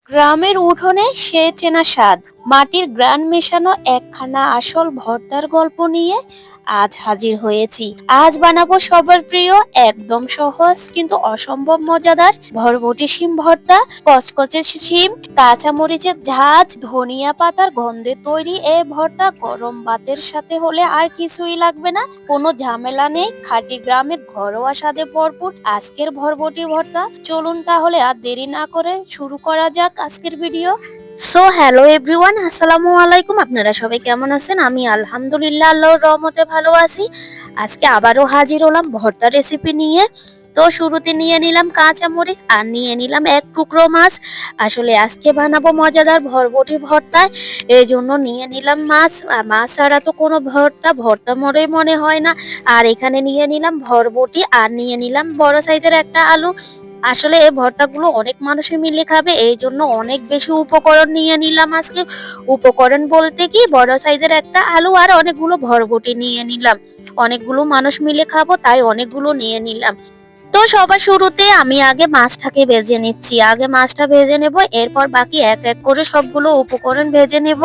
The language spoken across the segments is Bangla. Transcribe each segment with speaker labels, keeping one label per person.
Speaker 1: গ্রামের উঠোনে সে চেনা স্বাদ, মাটির গ্রান মেশানো একখানা আসল ভর্তার গল্প নিয়ে আজ হাজির হয়েছি। আজ বানাবো সবার প্রিয়, একদম সহজ কিন্তু অসম্ভব মজাদার ভরবটি শিম ভর্তা। কচকচে শিম, কাঁচা মরিচের ঝাঁজ, ধনিয়া পাতার গন্ধে তৈরি এই ভর্তা গরম ভাতের সাথে হলে আর কিছুই লাগবে না। কোনো ঝামেলা নেই, খাঁটি গ্রামের ঘরোয়া স্বাদে ভরপুর আজকের ভরবটি ভর্তা। চলুন তাহলে আর দেরি না করে শুরু করা যাক আজকের ভিডিও। সো হ্যালো এভরিওয়ান, আসসালামু আলাইকুম। আপনারা সবাই কেমন আছেন? আমি আলহামদুলিল্লাহ আল্লাহর রহমতে ভালো আছি। আজকে আবারও হাজির হলাম ভর্তা রেসিপি নিয়ে। তো শুরুতে নিয়ে নিলাম কাঁচা মরিচ আর নিয়ে নিলাম এক টুকরো মাছ। আসলে আজকে বানাবো মজাদার ভরবটি ভর্তা, এই জন্য নিয়ে নিলাম মাছ। মাছ ছাড়া তো কোনো ভর্তা ভর্তা মনে হয় না। আর এখানে নিয়ে নিলাম ভরবটি আর নিয়ে নিলাম বড় সাইজের একটা আলু। আসলে এই ভর্তাগুলো অনেক মানুষই মিলে খাবে, এই জন্য অনেক বেশি উপকরণ নিয়ে নিলাম আজকে। উপকরণ বলতে কি, বড় সাইজের একটা আলু আর অনেকগুলো ভরবটি নিয়ে নিলাম। অনেকগুলো মানুষ মিলে খাবো তাই অনেকগুলো নিয়ে নিলাম। তো সবার শুরুতে আমি আগে মাছটাকে ভেজে নিচ্ছি। আগে মাছটা ভেজে নেব, এরপর বাকি এক এক করে সবগুলো উপকরণ ভেজে নেব।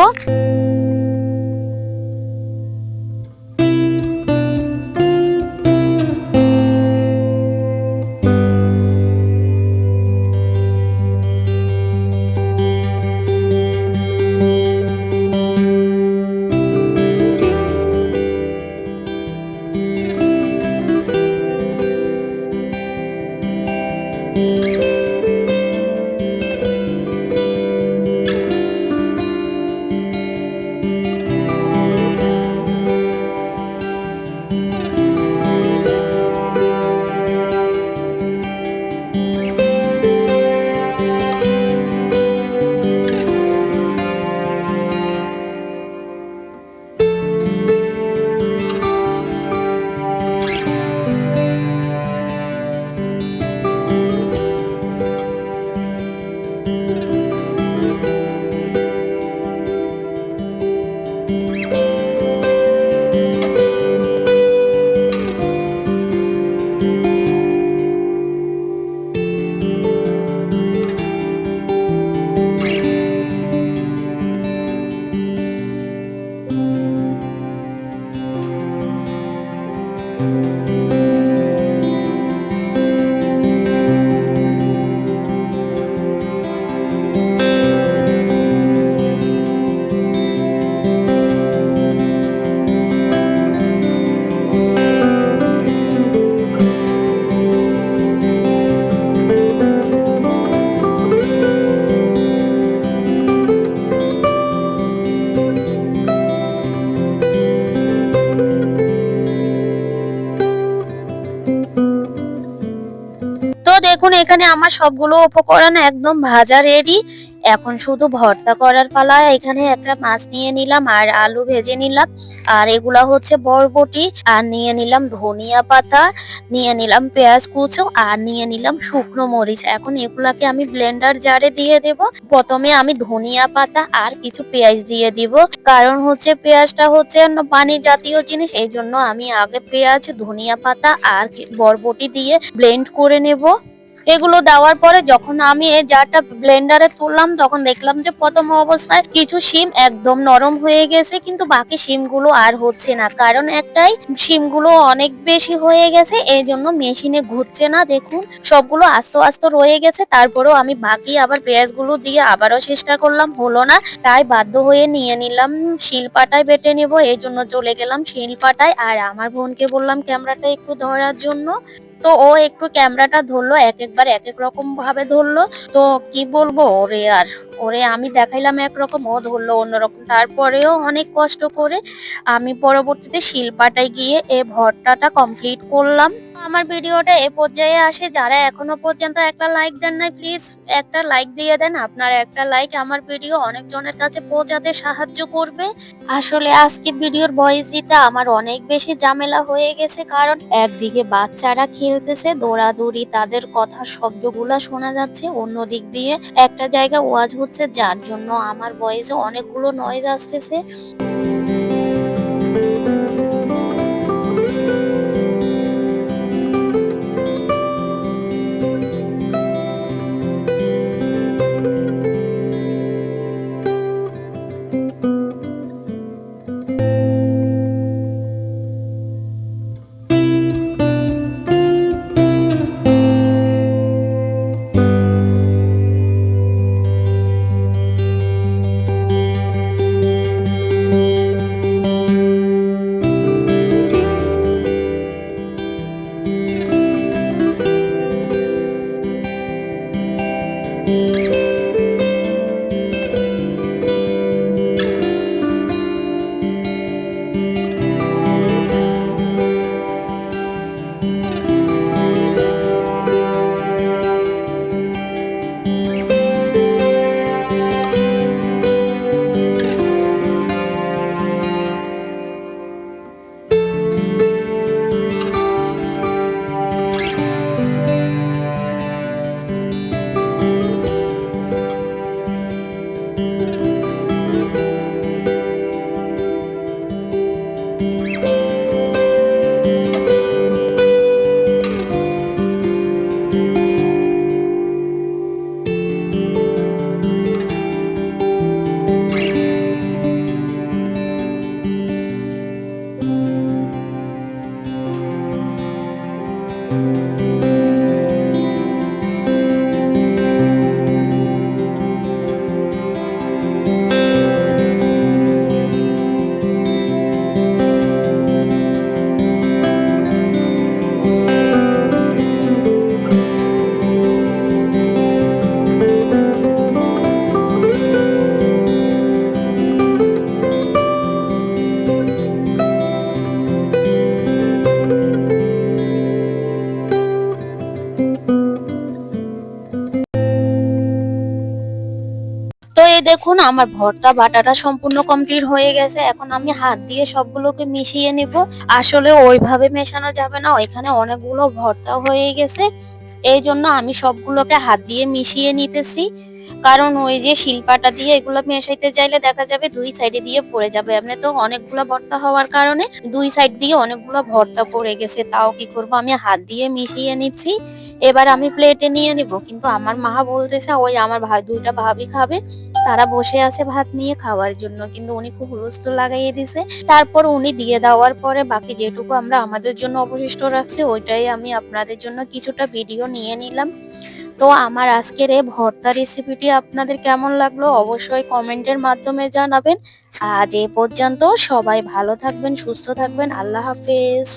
Speaker 1: তো দেখুন, এখানে আমার সবগুলো উপকরণ একদম ভাজা রেডি। এখন শুধু ভর্তা করার পালা। এখানে একটা মাছ নিয়ে নিলাম আর আলু ভেজে নিলাম। আর এগুলা হচ্ছে বরবটি। আর নিয়ে নিলাম ধনিয়া পাতা, নিয়ে নিলাম পেঁয়াজ কুচো আর নিয়ে নিলাম শুকনো মরিচ। এখন এগুলাকে আমি ব্লেন্ডার জারে দিয়ে দেব। প্রথমে আমি ধনিয়া পাতা আর কিছু পেঁয়াজ দিয়ে দিব, কারণ হচ্ছে পেঁয়াজটা হচ্ছে পানি জাতীয় জিনিস, এই জন্য আমি আগে পেঁয়াজ, ধনিয়া পাতা আর বরবটি দিয়ে ব্লেন্ড করে নেব। এগুলো দেওয়ার পরে যখন আমি এই জারটা ব্লেন্ডারে তুললাম, তখন দেখলাম যে প্রথম অবস্থায় কিছু শিম একদম নরম হয়ে গেছে, কিন্তু বাকি শিমগুলো আর হচ্ছে না। কারণ একটাই, শিমগুলো অনেক বেশি হয়ে গেছে, এই জন্য মেশিনে ঘুরছে না। দেখুন সবগুলো আস্তে আস্তে রয়ে গেছে। তারপরেও আমি বাকি আবার পেঁয়াজগুলো দিয়ে আবারও চেষ্টা করলাম, হলো না। তাই বাধ্য হয়ে নিয়ে নিলাম শিলপাটায় বেটে নেব, এই জন্য চলে গেলাম শিলপাটায়। আর আমার বোনকে বললাম ক্যামেরাটা একটু ধরার জন্য। তো ও একটু ক্যামেরাটা ধরলো, এক একবার এক এক রকম ভাবে ধরলো। তো কি বলবো ওরে, আর ওরে আমি দেখাইলাম একরকম, ও ধরলো অন্যরকম। তারপরেও অনেক কষ্ট করে আমি পরবর্তীতে শিলপাটায় গিয়ে এই ভর্তাটা কমপ্লিট করলাম। আমার ভিডিওটা এ পর্যায়ে আসে, যারা এখনো পর্যন্ত একটা লাইক দেন নাই, প্লিজ একটা লাইক দিয়ে দেন। আপনার একটা লাইক আমার ভিডিও অনেকজনের কাছে পৌঁছাতে সাহায্য করবে। আসলে আজকে ভিডিওর ভয়েস দিতে আমার অনেক বেশি ঝামেলা হয়ে গেছে, কারণ একদিকে বাচ্চারা খেলতেছে দৌড়াদৌড়ি, তাদের কথার শব্দগুলা শোনা যাচ্ছে, অন্য দিক দিয়ে একটা জায়গা ওয়াজ হচ্ছে, যার জন্য আমার ভয়েসে অনেকগুলো নয়েজ আসতেছে। এই দেখুন আমার ভর্তা বাটাটা সম্পূর্ণ কমপ্লিট হয়ে গেছে। এখন আমি হাত দিয়ে সবগুলোকে মিশিয়ে নিব। আসলে ওইভাবে মেশানো যাবে না, এখানে অনেকগুলো ভর্তা হয়ে গেছে। এই জন্য আমি সবগুলোকে হাত দিয়ে মিশিয়ে নিতেছি। কারণ ওই যে শিলপাটা দিয়ে এগুলো মেশাইতে চাইলে দেখা যাবে দুই সাইডে দিয়ে পড়ে যাবে। এমনি তো অনেকগুলো ভর্তা হওয়ার কারণে দুই সাইড দিয়ে অনেকগুলো ভর্তা পড়ে গেছে। তাও কি করব, আমি হাত দিয়ে মিশিয়ে নিচ্ছি। এবার আমি প্লেটে নিয়ে নিব। কিন্তু আমার মা বলতেছে ওই আমার দুইটা ভাবি খাবে, তারা বসে আছে ভাত নিয়ে খাওয়ার জন্য, কিন্তু উনি খুব হুলস্থুল লাগাইয়ে দিছে। তারপর উনি দিয়ে দেওয়ার পরে বাকি যেটুকু আমরা আমাদের জন্য অবশিষ্ট রাখছি ওইটাই আমি আপনাদের জন্য কিছুটা ভিডিও নিয়ে নিলাম। তো আমার আজকের এই ভর্তা রেসিপিটি আপনাদের কেমন লাগলো অবশ্যই কমেন্টের মাধ্যমে জানাবেন। আজ এ পর্যন্ত, সবাই ভালো থাকবেন, সুস্থ থাকবেন। আল্লাহ হাফেজ।